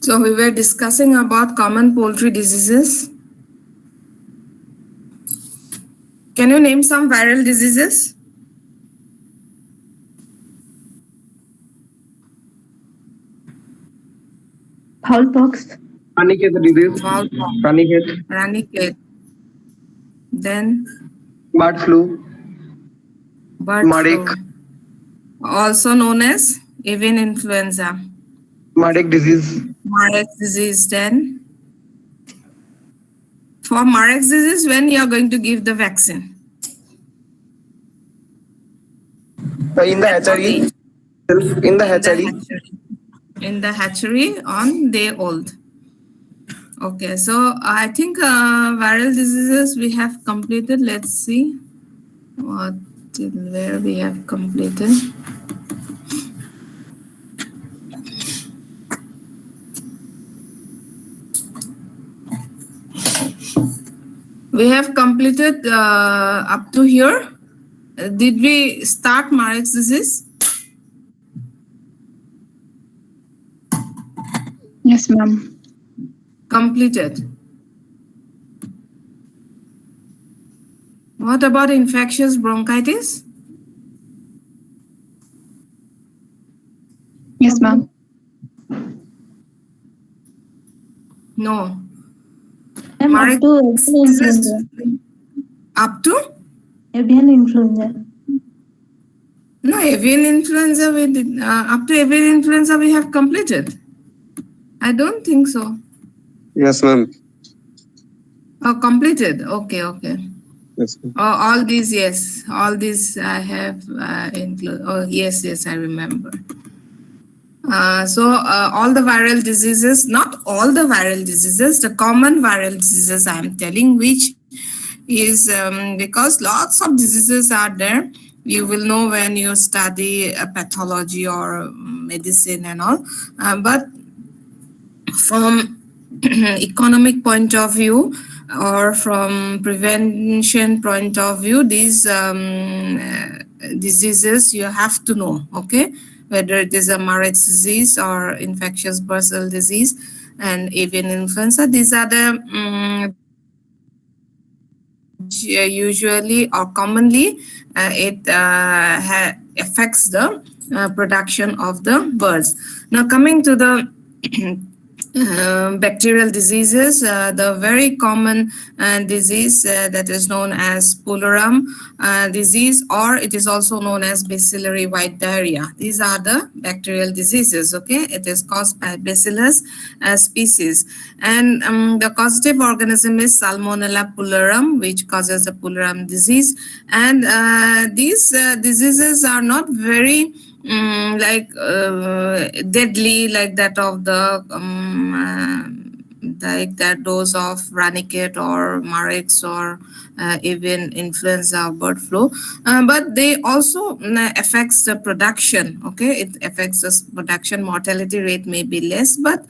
So we were discussing about common poultry diseases. Can you name some viral diseases? Foulpox, Aniket disease, Smallpox, Aniket, ranicate, then bird flu, bird Marek, flu, also known as avian influenza, Marek disease, Marek's disease. Then for Marek's disease, when you are going to give the vaccine? in the At what hatchery, age? in the In the hatchery. hatchery. In the hatchery on day old. Okay, so I think viral diseases we have completed. Let's see what till where we have completed. We have completed up to here. Did we start Marek's disease? yes, ma'am. Completed. What about infectious bronchitis? Yes, ma'am. No. I'm Marek's up to avian disease influenza. up to? Avian influenza. No, avian influenza we did, up to avian influenza we have completed. I don't think so. Yes, ma'am. Oh, completed. Okay, okay. Yes, ma'am. Oh, all these, yes. All these I have included. Oh, yes, yes, I remember. So all the viral diseases, not all the viral diseases, the common viral diseases I am telling, which is because lots of diseases are there. You will know when you study pathology or medicine and all. But from economic point of view or from prevention point of view, these diseases you have to know, okay, whether it is a Marek's disease or infectious bursal disease and avian influenza. These are the which usually or commonly it affects the production of the birds. Now coming to the bacterial diseases, the very common disease that is known as pulluram disease, or it is also known as bacillary white diarrhea. These are the bacterial diseases, okay? It is caused by bacillus species. And the causative organism is Salmonella pulluram, which causes the pulluram disease. And these diseases are not very deadly like that of the like that dose of ranicate or Marek's or even influenza or bird flu, but they also affects the production. Okay, it affects the production. Mortality rate may be less, but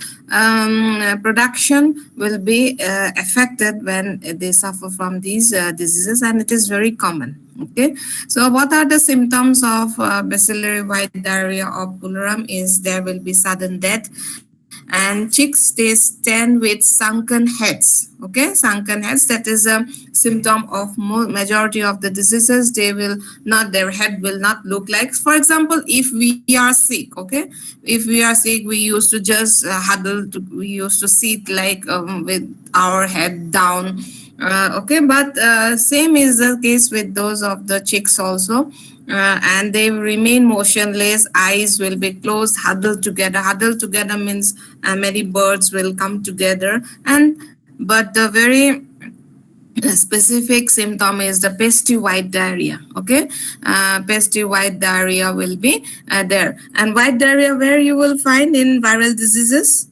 production will be affected when they suffer from these diseases, and it is very common. Okay, so what are the symptoms of bacillary white diarrhea or pulluram? Is there will be sudden death, and chicks they stand with sunken heads. Okay, sunken heads, that is a symptom of majority of the diseases. They will not, their head will not look like, for example, if we are sick. Okay, if we are sick, we used to just we used to sit like with our head down. Okay, but same is the case with those of the chicks also. And they remain motionless, eyes will be closed, huddled together. Huddled together means many birds will come together. And but the very specific symptom is the pasty white diarrhea. Okay, pasty white diarrhea will be there. And white diarrhea, where you will find in viral diseases?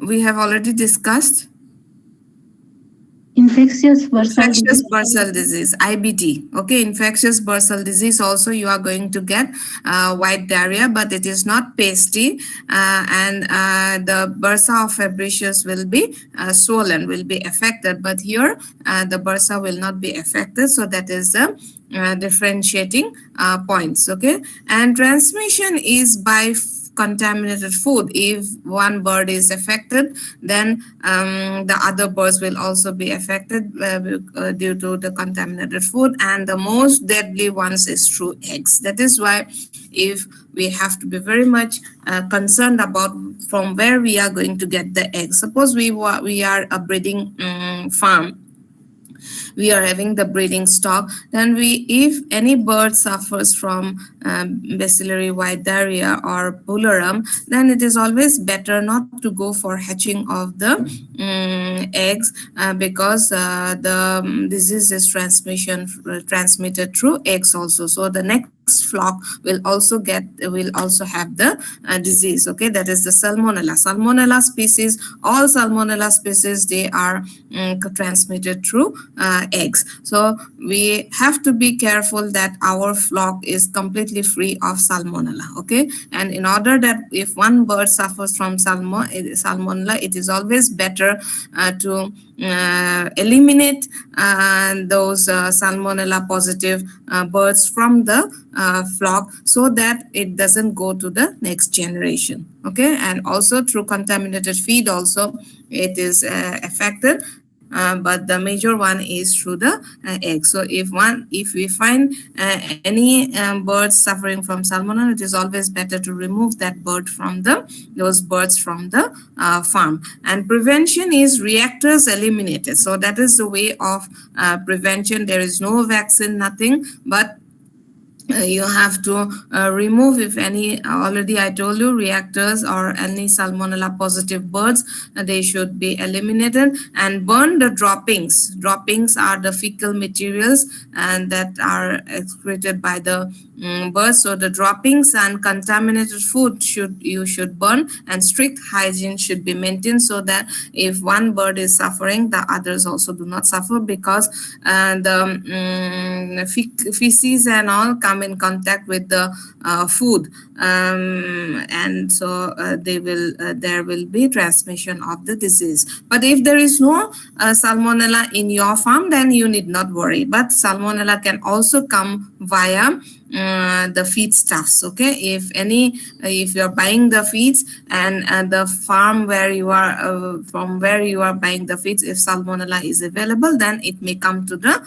We have already discussed. In Infectious bursal Infectious disease. bursal disease, IBD. Okay, infectious bursal disease also you are going to get white diarrhea, but it is not pasty, and the bursa of fabricius will be swollen, will be affected. But here the bursa will not be affected, so that is the differentiating points. Okay, and transmission is by contaminated food. If one bird is affected, then the other birds will also be affected due to the contaminated food, and the most deadly ones is through eggs. That is why if we have to be very much concerned about from where we are going to get the eggs. Suppose we are a breeding farm, we are having the breeding stock, then if any bird suffers from bacillary white diarrhea or bullarum, then it is always better not to go for hatching of the eggs, because the disease is transmitted through eggs also. So the next flock will also have the disease. Okay, that is the salmonella species. All salmonella species, they are transmitted through eggs. So we have to be careful that our flock is completely free of salmonella. Okay, and in order that if one bird suffers from salmonella, it is always better to eliminate those salmonella positive birds from the flock, so that it doesn't go to the next generation. Okay, and also through contaminated feed also it is affected, but the major one is through the egg. So if we find any birds suffering from salmonella, it is always better to remove those birds from the farm. And prevention is reactors eliminated. So that is the way of prevention. There is no vaccine, nothing, but you have to remove, if any, already I told you, reactors or any salmonella positive birds, they should be eliminated, and burn the droppings. Droppings are the fecal materials and that are excreted by the birds. So the droppings and contaminated food you should burn, and strict hygiene should be maintained, so that if one bird is suffering, the others also do not suffer, because the feces and all come in contact with the food, and so there will be transmission of the disease. But if there is no salmonella in your farm, then you need not worry. But salmonella can also come via the feedstuffs. Okay, if you're buying the feeds, and the farm where you are from where you are buying the feeds, if salmonella is available, then it may come to the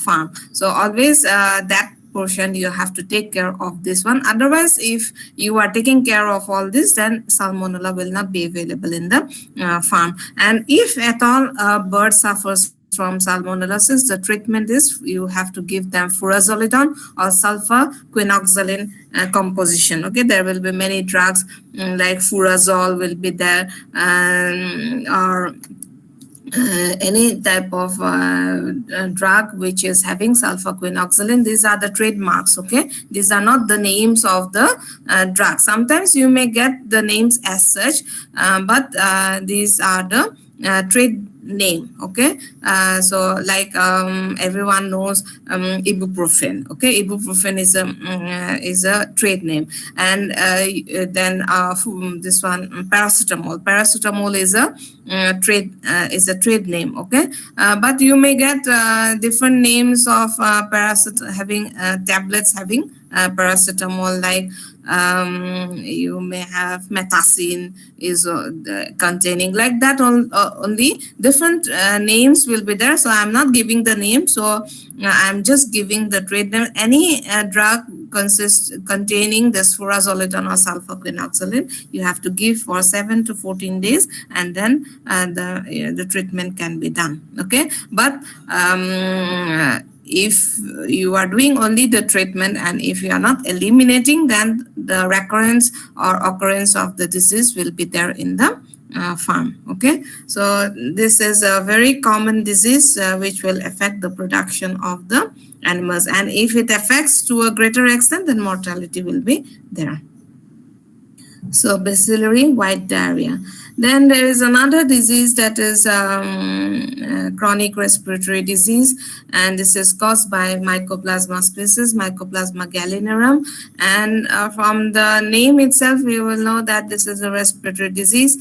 farm. So always that portion you have to take care of this one. Otherwise, if you are taking care of all this, then salmonella will not be available in the farm. And if at all a bird suffers from salmonellosis, the treatment is you have to give them furazolidone or sulfur quinoxalin composition. Okay, there will be many drugs like furazole will be there, or any type of drug which is having sulfur quinoxalin. These are the trademarks. Okay, these are not the names of the drug. Sometimes you may get the names as such, but these are the trade name. Okay, so like everyone knows ibuprofen. Okay, ibuprofen is a trade name. And then this one, paracetamol is a trade name. Okay, but you may get different names of having tablets having paracetamol, like you may have metacin is containing, like that. Only different names will be there. So I'm not giving the name, so I'm just giving the trade name. Any drug containing this furazolidone or sulfur quinoxalin, you have to give for 7 to 14 days, and then the treatment can be done. Okay, but if you are doing only the treatment, and if you are not eliminating, then the recurrence or occurrence of the disease will be there in the farm. Okay, so this is a very common disease which will affect the production of the animals, and if it affects to a greater extent, then mortality will be there. So bacillary white diarrhea. Then there is another disease that is chronic respiratory disease, and this is caused by Mycoplasma species, Mycoplasma gallinarum. And from the name itself, we will know that this is a respiratory disease.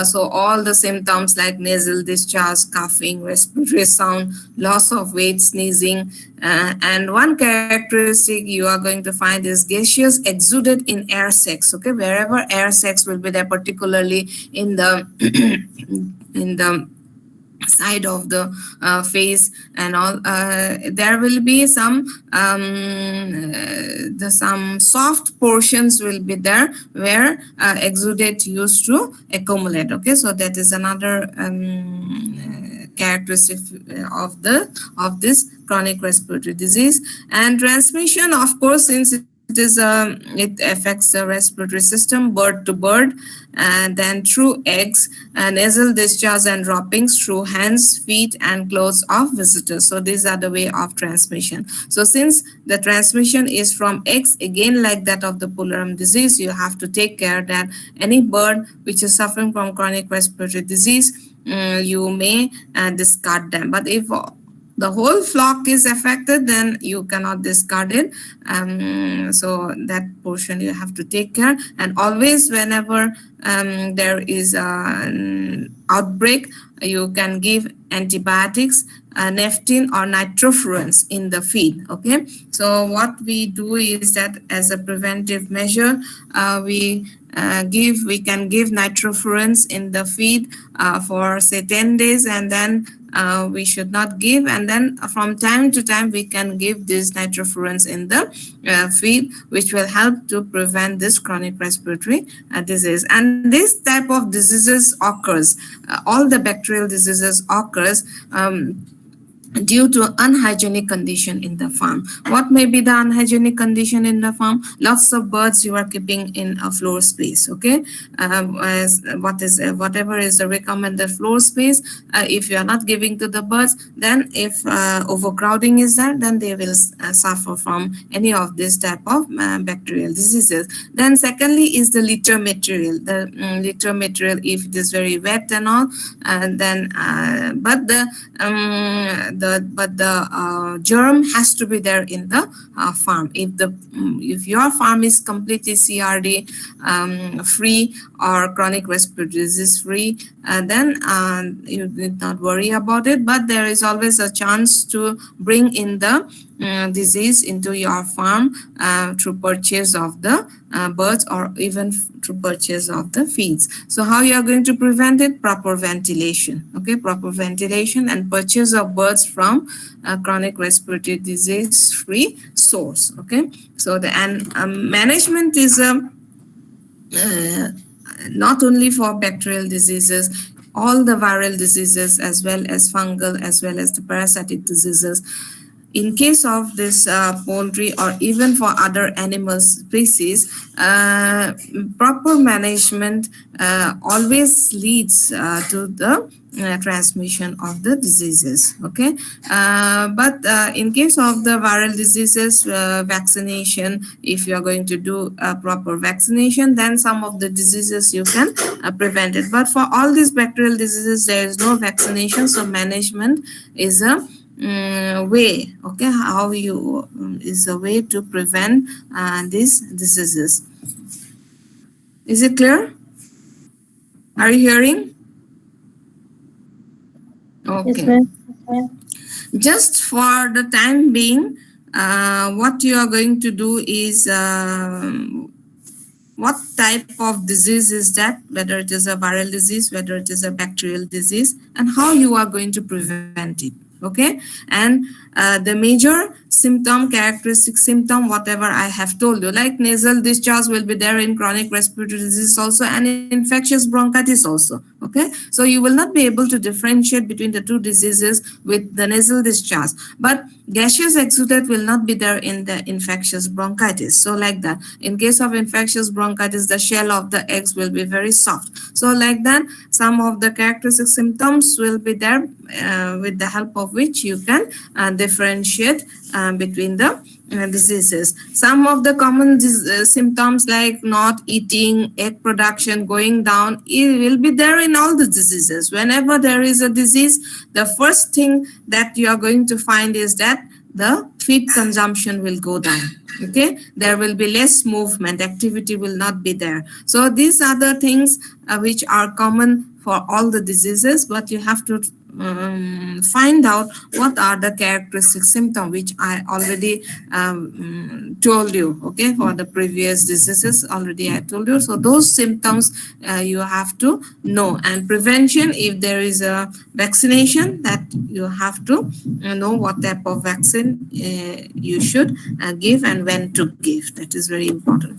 So all the symptoms like nasal discharge, coughing, respiratory sound, loss of weight, sneezing, and one characteristic you are going to find is gaseous exudate in air sacs. Okay, wherever air sacs will be there, particularly in the in the side of the face and all, there will be some some soft portions will be there where exudate used to accumulate. Okay, so that is another characteristic of this chronic respiratory disease. And transmission, of course, since it affects the respiratory system, bird to bird, and then through eggs, nasal discharge and droppings through hands, feet, and clothes of visitors. So these are the way of transmission. So since the transmission is from eggs, again like that of the pulmonary disease, you have to take care that any bird which is suffering from chronic respiratory disease, you may discard them. But if the whole flock is affected, then you cannot discard it. So that portion you have to take care. And always whenever there is an outbreak, you can give antibiotics, nephtin or nitrofurans in the feed. Okay, so what we do is that as a preventive measure, we can give nitrofurans in the feed for say 10 days, and then we should not give, and then from time to time we can give these nitrofurans in the feed, which will help to prevent this chronic respiratory disease. And this type of diseases occurs, all the bacterial diseases occurs due to unhygienic condition in the farm. What may be the unhygienic condition in the farm? Lots of birds you are keeping in a floor space. Okay, whatever is the recommended floor space, if you are not giving to the birds, then if overcrowding is there, then they will suffer from any of this type of bacterial diseases. Then secondly is the litter material. The litter material, if it is very wet and all, then but the germ has to be there in the farm. If your farm is completely CRD free or chronic respiratory disease free, then you need not worry about it. But there is always a chance to bring in the disease into your farm through purchase of the birds or even through purchase of the feeds. So how you are going to prevent it? Proper ventilation. Okay, proper ventilation and purchase of birds from chronic respiratory disease free source. Okay, so the management is not only for bacterial diseases, all the viral diseases as well as fungal as well as the parasitic diseases. In case of this poultry or even for other animal species, proper management always leads to the transmission of the diseases. Okay, but in case of the viral diseases, vaccination, if you are going to do a proper vaccination, then some of the diseases you can prevent it. But for all these bacterial diseases, there is no vaccination, so management is a way. Okay, how you is a way to prevent these diseases. Is it clear? Are you hearing? Okay. Yes, ma'am. Just for the time being, what you are going to do is what type of disease is that, whether it is a viral disease, whether it is a bacterial disease, and how you are going to prevent it. Okay, and the major symptom, characteristic symptom, whatever I have told you, like nasal discharge will be there in chronic respiratory disease also, and infectious bronchitis also. Okay, so you will not be able to differentiate between the two diseases with the nasal discharge, but gaseous exudate will not be there in the infectious bronchitis. So like that, in case of infectious bronchitis, the shell of the eggs will be very soft. So like that, some of the characteristic symptoms will be there with the help of which you can differentiate between the diseases. Some of the common symptoms like not eating, egg production going down, it will be there in all the diseases. Whenever there is a disease, the first thing that you are going to find is that the feed consumption will go down. Okay, there will be less movement, activity will not be there. So these are the things which are common for all the diseases, but you have to find out what are the characteristic symptoms, which I already told you. Okay, for the previous diseases already I told you. So those symptoms you have to know, and prevention, if there is a vaccination, that you have to know what type of vaccine you should give and when to give. That is very important.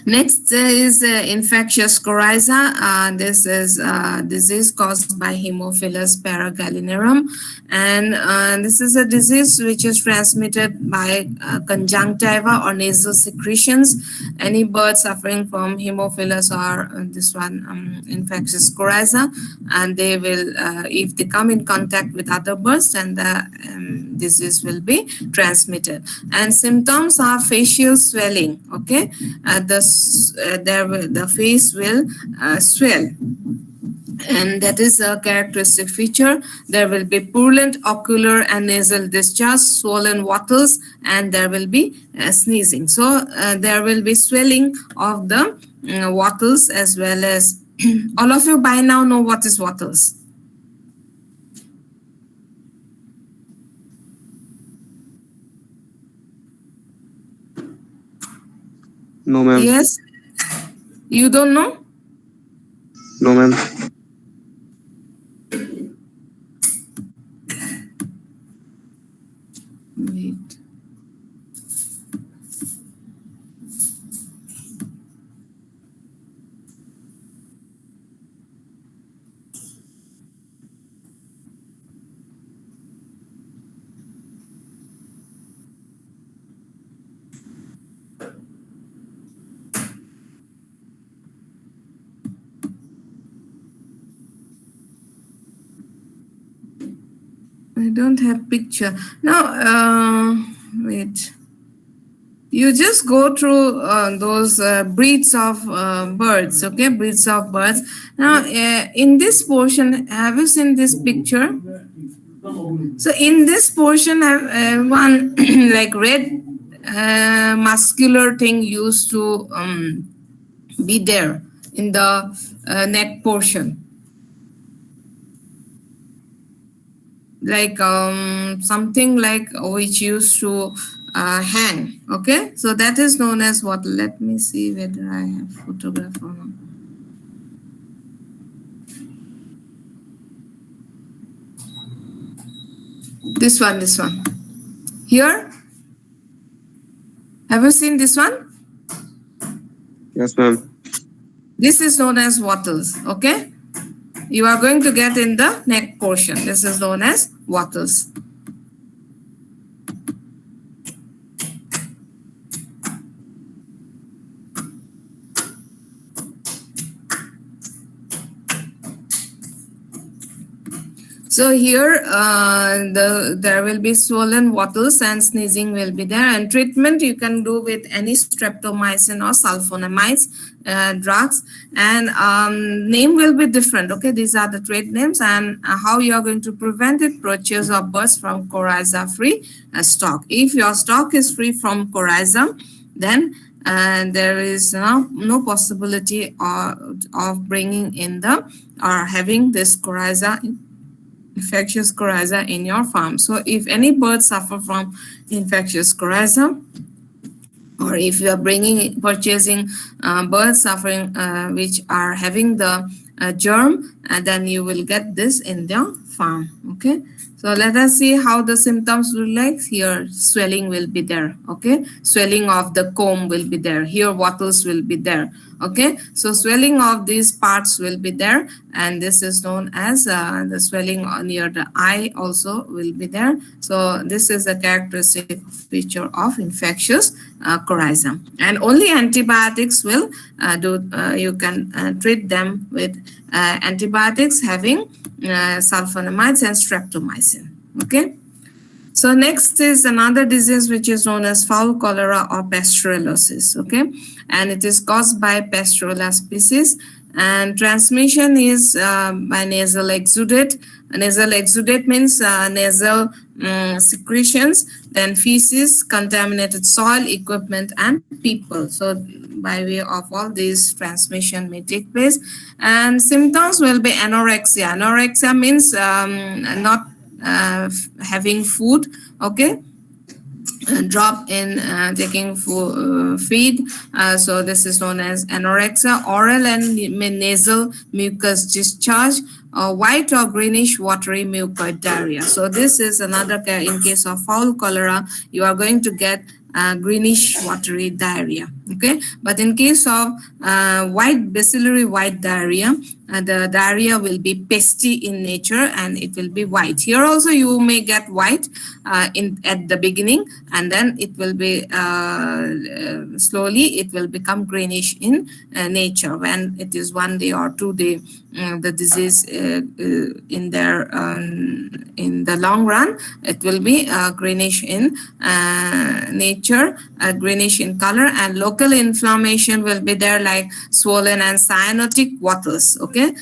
Next is infectious coryza. This is a disease caused by Haemophilus paragallinarum, and this is a disease which is transmitted by conjunctiva or nasal secretions. Any bird suffering from Haemophilus or this one infectious coryza, and they will, if they come in contact with other birds, then the disease will be transmitted. And symptoms are facial swelling. Okay, the face will swell, and that is a characteristic feature. There will be purulent ocular and nasal discharge, swollen wattles, and there will be sneezing. So there will be swelling of the wattles, as well as all of you by now know what is wattles. No, ma'am. Yes, you don't know? No, ma'am. Wait. I don't have picture. Now, wait. You just go through those breeds of birds, okay? Breeds of birds. Now, in this portion, have you seen this picture? So, in this portion, one like red muscular thing used to be there in the neck portion. Like something like which used to hang. Okay, so that is known as what? Let me see whether I have photograph or not. This one here. Have you seen this one? Yes, ma'am. This is known as wattles. Okay, you are going to get in the neck portion. This is known as wattles. So here there will be swollen wattles and sneezing will be there, and treatment you can do with any streptomycin or sulfonamides drugs, and name will be different. Okay, these are the trade names, and how you are going to prevent it: purchase of birds from coryza free stock. If your stock is free from coryza, then there is no possibility of bringing in the or having this coryza, infectious coryza in your farm. So if any birds suffer from infectious coryza, or if you are purchasing birds suffering which are having the germ, then you will get this in your farm. Okay, so let us see how the symptoms look like. Here swelling will be there. Okay, swelling of the comb will be there. Here wattles will be there. Okay, so swelling of these parts will be there, and this is known as the swelling near the eye also will be there. So this is a characteristic feature of infectious coryza, and only antibiotics will you can treat them with antibiotics having sulfonamides and streptomycin. Okay, So next is another disease which is known as fowl cholera or pasteurellosis, okay? And it is caused by Pasteurella species, and transmission is by nasal exudate. Nasal exudate means nasal secretions, then feces, contaminated soil, equipment, and people. So by way of all these, transmission may take place. And symptoms will be anorexia. Anorexia means not having food, okay? Drop in taking feed. So this is known as anorexia. Oral and nasal mucus discharge, white or greenish watery mucoid diarrhea. So this is another in case of fowl cholera, you are going to get greenish watery diarrhea, okay? But in case of white bacillary white diarrhea, the diarrhea will be pasty in nature and it will be white. Here also you may get white at the beginning, and then it will be slowly it will become greenish in nature when it is 1 day or 2 day the disease in the long run. It will be greenish in nature, greenish in color, and local inflammation will be there, like swollen and cyanotic waters, okay?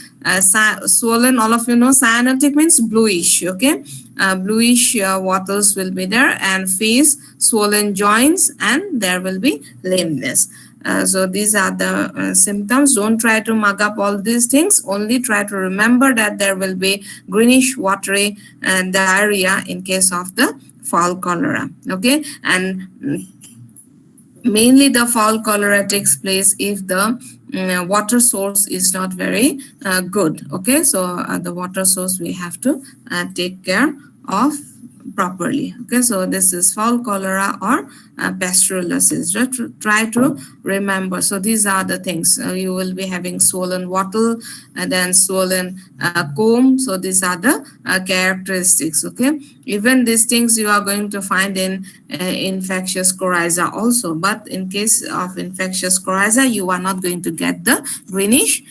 Swollen, all of you know cyanotic means bluish, okay? Bluish waters will be there, and face, swollen joints, and there will be lameness. So these are the symptoms. Don't try to mug up all these things. Only try to remember that there will be greenish watery diarrhea in case of the fowl cholera, okay? And mainly the fowl cholera takes place if the water source is not very good, okay? So the water source we have to take care of properly, okay? So this is fowl cholera or pasteurellosis. Try to remember. So these are the things. You will be having swollen wattle and then swollen comb. So these are the characteristics, okay? Even these things you are going to find in infectious coryza also, but in case of infectious coryza, you are not going to get the greenish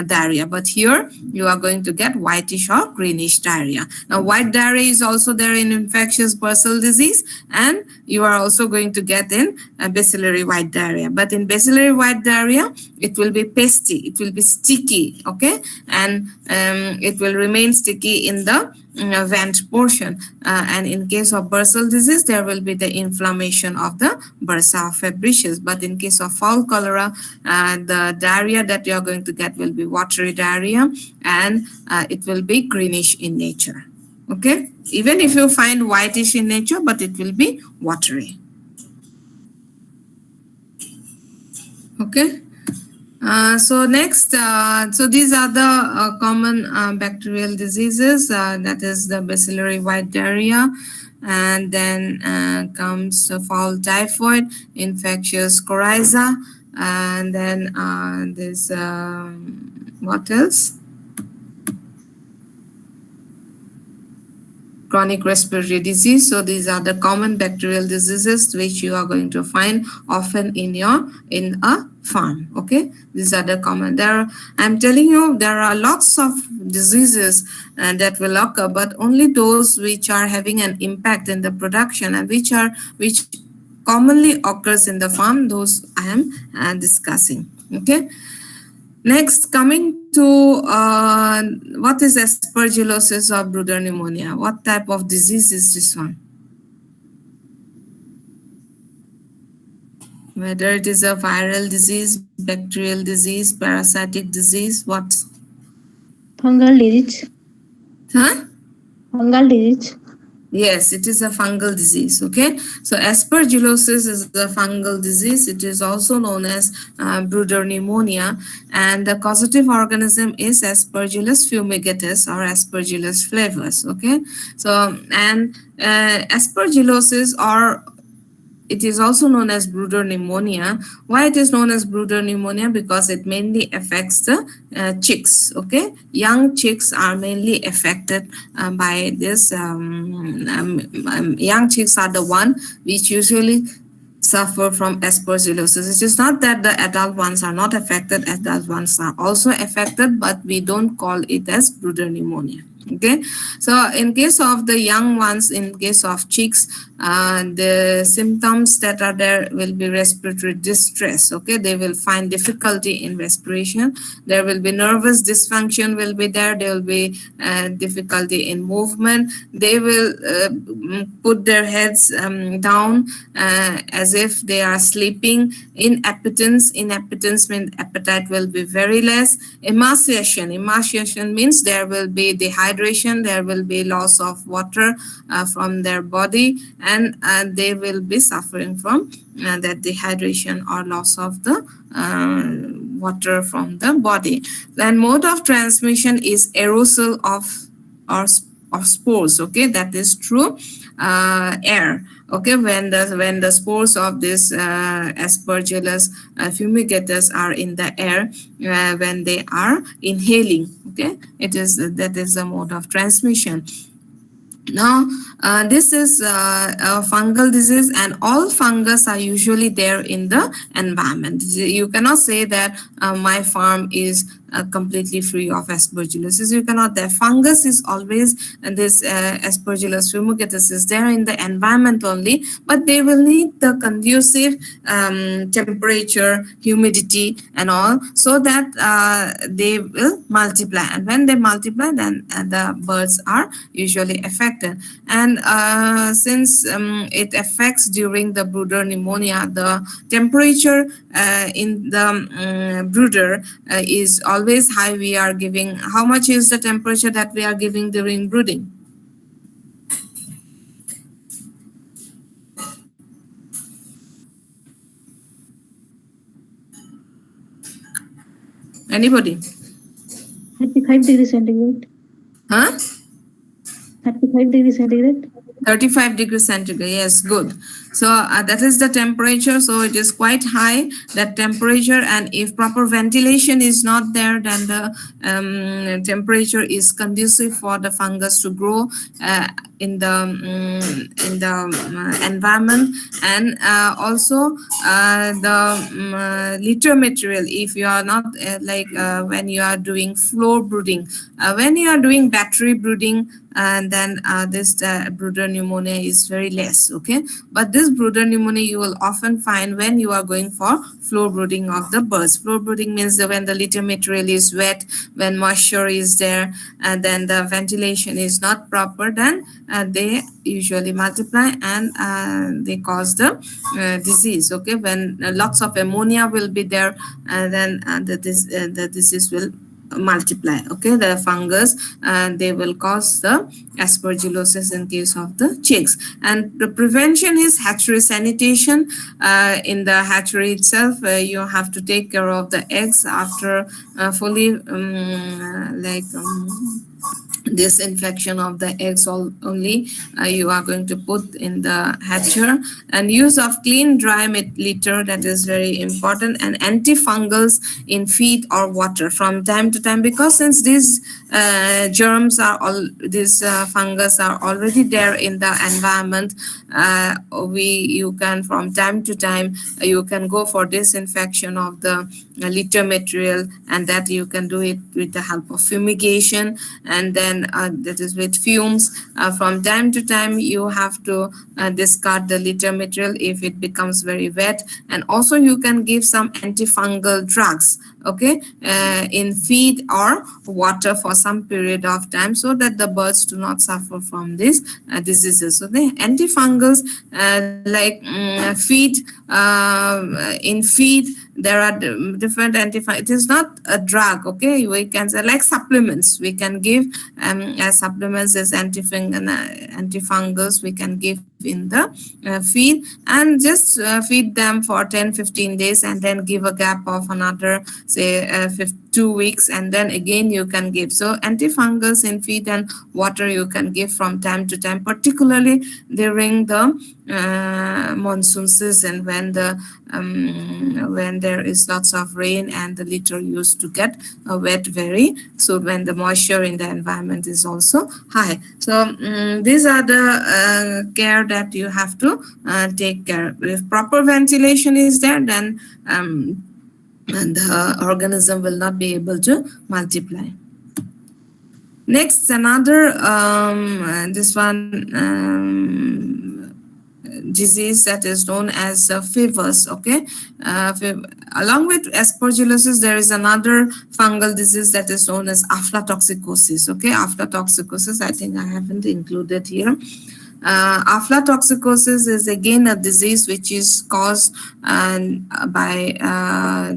diarrhea, but here you are going to get whitish or greenish diarrhea. Now, white diarrhea is also there in infectious bursal disease, and you are also going to get in bacillary white diarrhea. But in bacillary white diarrhea, it will be pasty, it will be sticky, okay? And it will remain sticky in the vent portion. And in case of bursal disease, there will be the inflammation of the bursa fabricius. But in case of fowl cholera, the diarrhea that you are going to get will be watery diarrhea, and it will be greenish in nature, okay? Even if you find whitish in nature, but it will be watery, okay? So next, so these are the common bacterial diseases, that is the bacillary white diarrhea, and then comes the fowl typhoid, infectious coryza, and then this, what else? Chronic respiratory disease. So these are the common bacterial diseases which you are going to find often in a farm, okay? These are the common. I'm telling you, there are lots of diseases that will occur, but only those which are having an impact in the production and which commonly occurs in the farm, those I am discussing, okay? Next, coming to what is aspergillosis or Bruder pneumonia? What type of disease is this one? Whether it is a viral disease, bacterial disease, parasitic disease, what? Fungal disease. Huh? Fungal disease. Yes, it is a fungal disease, okay? So aspergillosis is a fungal disease. It is also known as Bruder pneumonia, and the causative organism is Aspergillus fumigatus or Aspergillus flavus, okay? So, and aspergillosis, or it is also known as Bruder pneumonia. Why it is known as Bruder pneumonia? Because it mainly affects the chicks, okay? Young chicks are mainly affected by this. Young chicks are the one which usually suffer from aspergillosis. It is not that the adult ones are not affected, adult ones are also affected, but we don't call it as Bruder pneumonia, Okay, so in case of the young ones, in case of chicks, the symptoms that are there will be respiratory distress. Okay, they will find difficulty in respiration. There will be nervous dysfunction will be there. There will be difficulty in movement. They will put their heads down as if they are sleeping. Inappetence means appetite will be very less. Emaciation means there will be dehydration, there will be loss of water from their body, and they will be suffering from that dehydration or loss of the water from the body. Then mode of transmission is aerosol or of spores. Okay, that is true. Air. Okay, when the spores of this Aspergillus fumigatus are in the air, when they are inhaling, okay, that is the mode of transmission. Now, this is a fungal disease, and all fungus are usually there in the environment. You cannot say that my farm is completely free of aspergillosis. You cannot. The fungus is always, and this Aspergillus fumigatus is there in the environment only, but they will need the conducive temperature, humidity, and all, so that they will multiply. And when they multiply, then the birds are usually affected. And since it affects during the brooder pneumonia, the temperature in the brooder is always high. We are giving, how much is the temperature that we are giving during brooding? Anybody? 35 degrees centigrade. Huh? 35 degrees centigrade. 35 degrees centigrade. Yes, good. So that is the temperature. So it is quite high, that temperature. And if proper ventilation is not there, then the temperature is conducive for the fungus to grow in the environment. And also the litter material, if you are not when you are doing floor brooding, when you are doing battery brooding, and then this brooder pneumonia is very less. Okay, but this brooder pneumonia you will often find when you are going for floor brooding of the birds. Floor brooding means that when the litter material is wet, when moisture is there, and then the ventilation is not proper, then they usually multiply, and they cause the disease. Okay, when lots of ammonia will be there, then the disease will multiply. Okay, the fungus, they will cause the aspergillosis in case of the chicks. And the prevention is hatchery sanitation. In the hatchery itself, you have to take care of the eggs after fully disinfection of the eggs only you are going to put in the hatcher. And use of clean dry litter, that is very important. And antifungals in feed or water from time to time, because since these germs are these fungus are already there in the environment, you can from time to time you can go for disinfection of the litter material, and that you can do it with the help of fumigation, and then that is with fumes. From time to time you have to discard the litter material if it becomes very wet. And also you can give some antifungal drugs, okay, in feed or water for some period of time, so that the birds do not suffer from these diseases. So the antifungals, feed, in feed there are different antifungals. It is not a drug, okay, we can say like supplements we can give, as supplements as antifungals we can give in the feed, and just feed them for 10-15 days, and then give a gap of another say 2 weeks, and then again you can give. So antifungals in feed and water you can give from time to time, particularly during the monsoon season, when there is lots of rain and the litter used to get wet very soon, when the moisture in the environment is also high. So these are the care that you have to take care. If proper ventilation is there, then the organism will not be able to multiply. Next, another this one disease that is known as fevers. Okay, along with aspergillosis, there is another fungal disease that is known as aflatoxicosis. Okay, aflatoxicosis. I think I haven't included here. Aflatoxicosis is again a disease which is caused by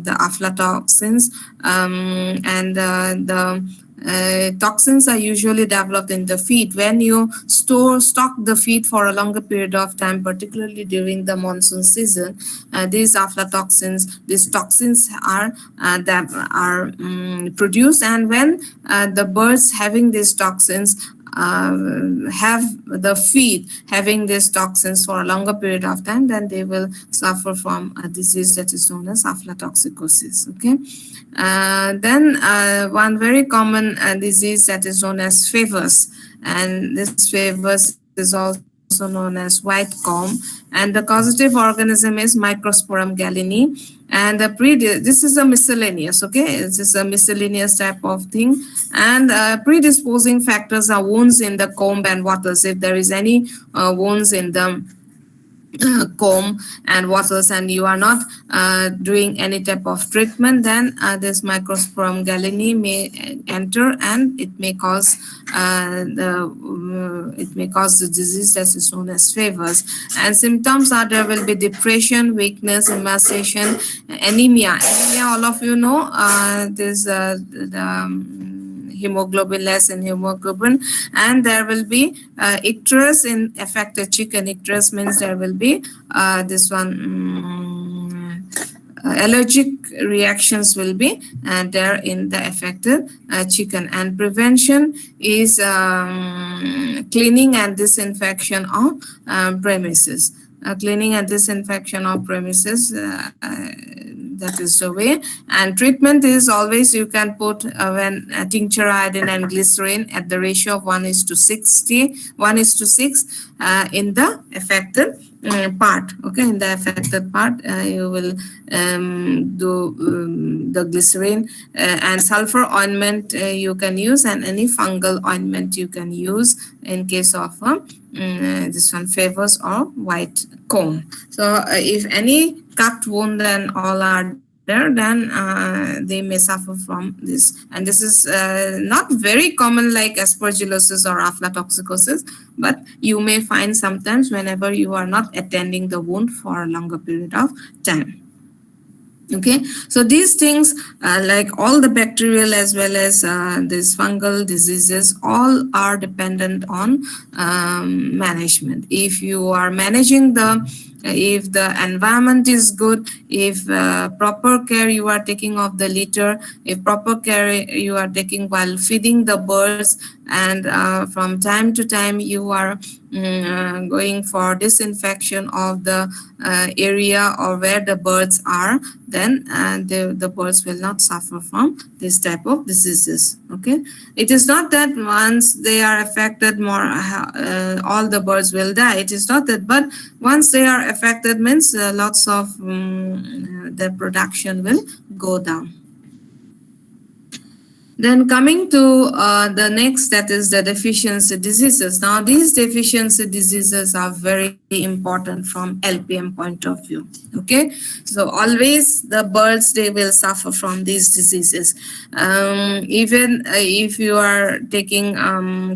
the aflatoxins, and the toxins are usually developed in the feed. When you stock the feed for a longer period of time, particularly during the monsoon season, these toxins are that are produced, and when the birds having these toxins have the feed having these toxins for a longer period of time, then they will suffer from a disease that is known as aflatoxicosis. Okay. Then one very common disease that is known as fevers, and this fevers is also known as white comb, and the causative organism is Microsporum gallini. And this is a miscellaneous. Okay, this is a miscellaneous type of thing, and predisposing factors are wounds in the comb and wattles. If there is any wounds in the comb and wattles, and you are not doing any type of treatment, then this Microsporum gallini may enter, and it may cause the disease that is known as fevers. And symptoms are there will be depression, weakness, emaciation, anemia. All of you know, this hemoglobin, less in hemoglobin, and there will be icterus in affected chicken. Icterus means there will be this one allergic reactions will be there in the affected chicken. And prevention is cleaning and disinfection of premises. Cleaning and disinfection of premises, that is the way. And treatment is always you can put when tincture iodine and glycerin at the ratio of 1:6 in the affected part. Okay, in the affected part, you will do the glycerin and sulfur ointment you can use, and any fungal ointment you can use in case of this one fevers or white comb. So if any cut wound and all are there, then they may suffer from this. And this is not very common like aspergillosis or aflatoxicosis, but you may find sometimes whenever you are not attending the wound for a longer period of time. Okay, so these things like all the bacterial as well as these fungal diseases, all are dependent on management. If you are managing if the environment is good, if proper care you are taking of the litter, if proper care you are taking while feeding the birds, and from time to time you are going for disinfection of the area or where the birds are, then the birds will not suffer from this type of diseases. Okay, it is not that once they are affected more all the birds will die. It is not that, but once they are affected means lots of the production will go down. Then coming to the next, that is the deficiency diseases. Now these deficiency diseases are very important from LPM point of view. Okay, so always the birds, they will suffer from these diseases. Even if you are taking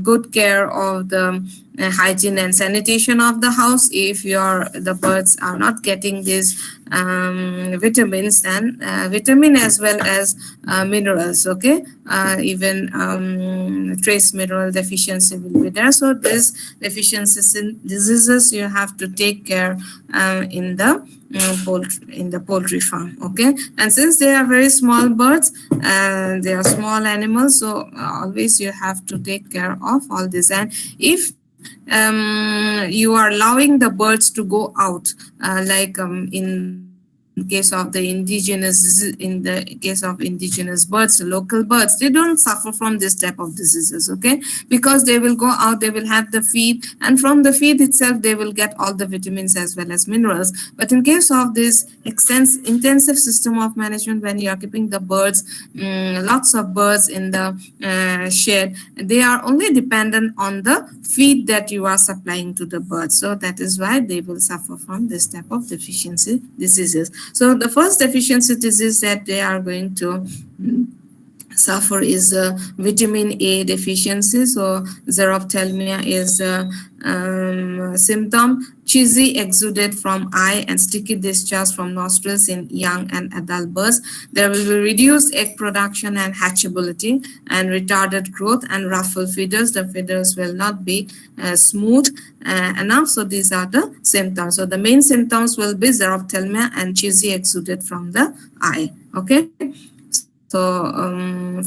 good care of the hygiene and sanitation of the house, if the birds are not getting these vitamins, and vitamin as well as minerals, okay, even trace mineral deficiency will be there. So these deficiencies in diseases you have to take care in the poultry farm. Okay, and since they are very small birds, they are small animals, so always you have to take care of all this. And if you are allowing the birds to go out, like in case of the indigenous birds, the local birds, they don't suffer from this type of diseases, okay, because they will go out, they will have the feed, and from the feed itself they will get all the vitamins as well as minerals. But in case of this intensive system of management, when you are keeping the birds, lots of birds in the shed, they are only dependent on the feed that you are supplying to the birds. So that is why they will suffer from this type of deficiency diseases. So the first deficiency disease that they are going to suffer is vitamin A deficiency. So xerophthalmia is a symptom. Cheesy exudate from eye and sticky discharge from nostrils in young and adult birds. There will be reduced egg production and hatchability and retarded growth and ruffle feathers. The feathers will not be smooth enough. So these are the symptoms. So the main symptoms will be xerophthalmia and cheesy exudate from the eye. Okay. So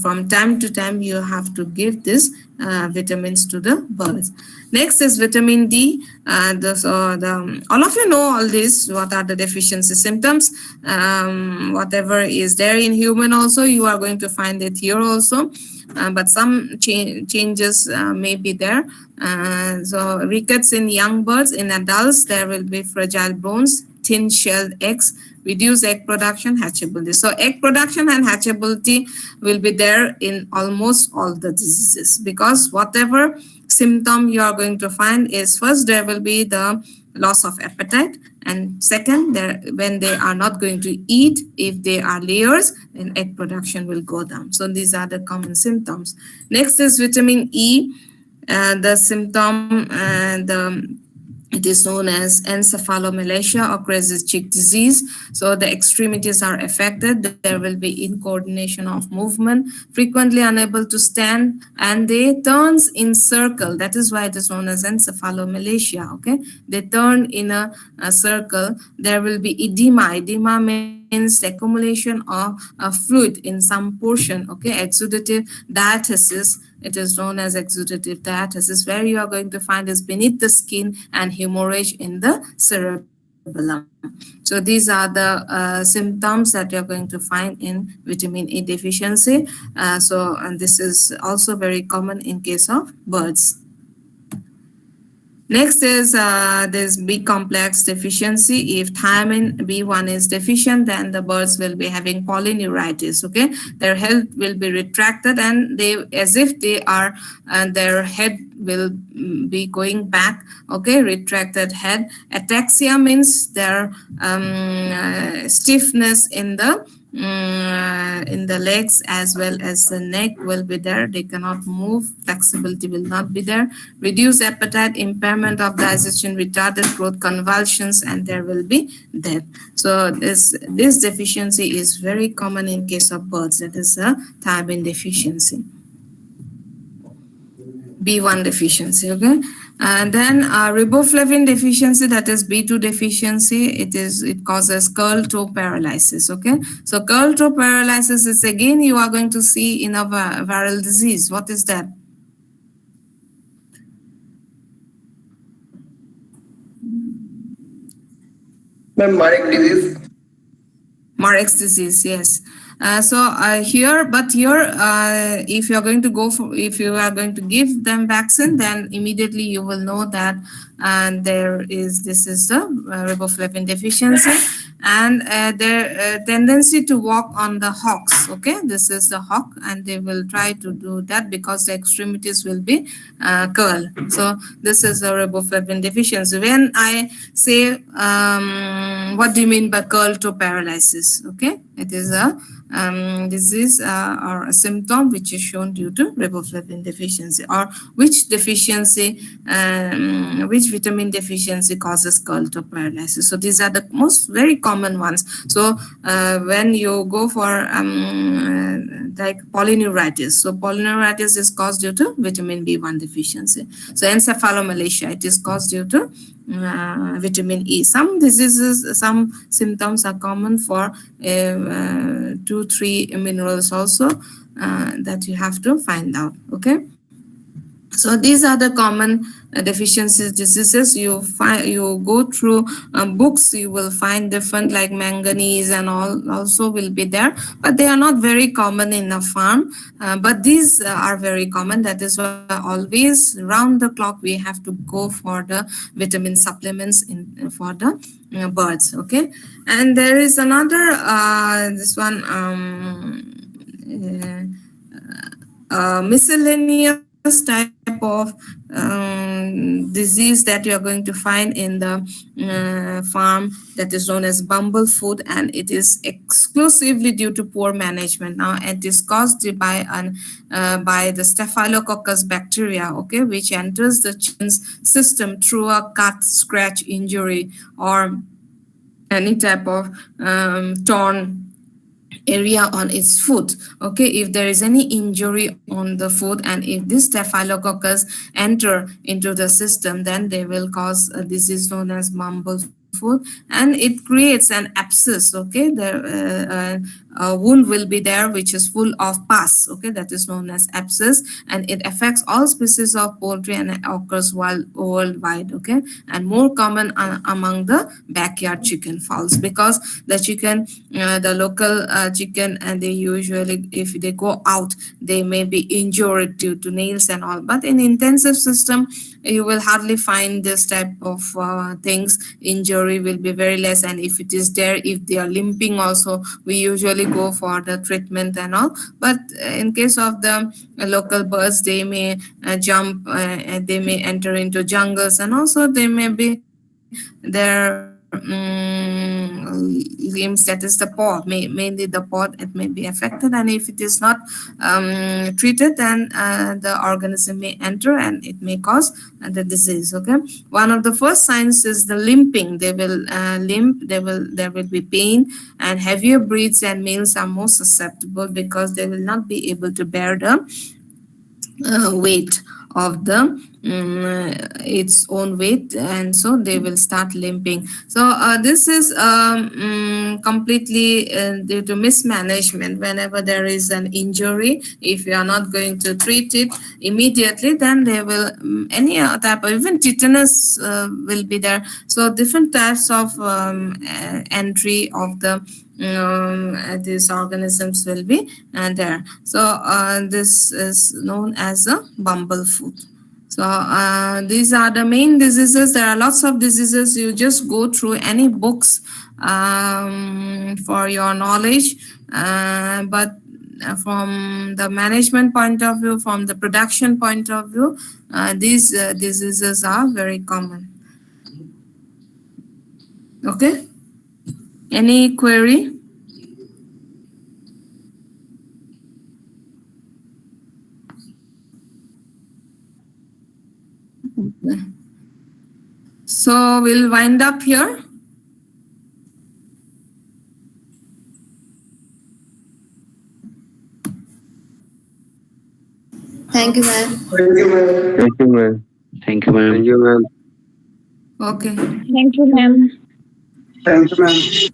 from time to time, you have to give this vitamins to the birds. Next is vitamin D. All of you know all this. What are the deficiency symptoms? Whatever is there in human also, you are going to find it here also. But some changes may be there. So rickets in young birds. In adults, there will be fragile bones, thin-shelled eggs, reduce egg production, hatchability. So egg production and hatchability will be there in almost all the diseases, because whatever symptom you are going to find is, first there will be the loss of appetite, and second, when they are not going to eat, if they are layers, then egg production will go down. So these are the common symptoms. Next is vitamin E. The symptom, it is known as encephalomalacia or crazy chick disease. So the extremities are affected. There will be incoordination of movement, frequently unable to stand, and they turns in circle. That is why it is known as encephalomalacia. Okay, they turn in a circle. There will be edema. Edema means the accumulation of fluid in some portion. Okay, exudative diathesis. It is known as exudative diathesis, where you are going to find is beneath the skin and hemorrhage in the cerebellum. So these are the symptoms that you're going to find in vitamin A deficiency. And this is also very common in case of birds. Next is this B complex deficiency. If thiamine B1 is deficient, then the birds will be having polyneuritis. Okay, their head will be retracted, and they, as if they are, their head will be going back. Okay, retracted head. Ataxia means their stiffness in the legs as well as the neck will be there. They cannot move. Flexibility will not be there. Reduced appetite, impairment of digestion, retarded growth, convulsions, and there will be death. So this deficiency is very common in case of birds. That is a thiamine deficiency. B1 deficiency. Okay. And then riboflavin deficiency, that is B2 deficiency. It causes curl toe paralysis. Okay, so curl toe paralysis is again you are going to see in a viral disease. What is that? Ma'am, Marek disease. Marek's disease, yes. If you are going to if you are going to give them vaccine, then immediately you will know that this is the riboflavin deficiency, and their tendency to walk on the hocks. Okay, this is the hock, and they will try to do that because the extremities will be curl. So this is the riboflavin deficiency. When I say, what do you mean by curl toe paralysis? Okay, it is a disease or a symptom which is shown due to riboflavin deficiency. Or which vitamin deficiency causes curl toe paralysis? So these are the very common ones. So when you go for like polyneuritis, so polyneuritis is caused due to vitamin B1 deficiency. So encephalomalacia, it is caused due to vitamin E. Some symptoms are common for 2-3 minerals also that you have to find out. Okay. So these are the common deficiencies diseases. You go through books, you will find different like manganese and all also will be there, but they are not very common in a farm. But these are very common. That is why always round the clock we have to go for the vitamin supplements in for the birds. Okay, and there is another this one miscellaneous type of disease that you are going to find in the farm, that is known as bumble food, and it is exclusively due to poor management. Now it is caused by the staphylococcus bacteria, okay, which enters the chicken's system through a cut, scratch, injury, or any type of torn area on its foot. Okay, if there is any injury on the foot and if this staphylococcus enter into the system, then they will cause a disease known as mumble foot, and it creates an abscess. Okay, a wound will be there which is full of pus. Okay, that is known as abscess, and it affects all species of poultry and occurs worldwide. Okay, and more common among the backyard chicken fowls, because the local chicken, and they usually, if they go out, they may be injured due to nails and all. But in intensive system, you will hardly find this type of things. Injury will be very less, and if it is there, if they are limping also, we usually go for the treatment and all. But in case of the local birds, they may jump, and they may enter into jungles, and also they may be their limbs, that is the paw, mainly the paw, it may be affected, and if it is not treated, then the organism may enter and it may cause the disease. Okay, one of the first signs is the limping. They will limp, there will be pain, and heavier breeds and males are more susceptible because they will not be able to bear the weight of the its own weight, and so they will start limping. So this is completely due to mismanagement. Whenever there is an injury, if you are not going to treat it immediately, then they will any type of, even tetanus will be there. So different types of entry of the these organisms will be there. So this is known as a bumble foot. So these are the main diseases. There are lots of diseases. You just go through any books for your knowledge, but from the management point of view, from the production point of view, these diseases are very common. Okay, any query? So we'll wind up here. Thank you, ma'am. Thank you, ma'am. Thank you, ma'am. Thank you, ma'am. Thank you, ma'am. Okay. Thank you, ma'am. Thank you, ma'am.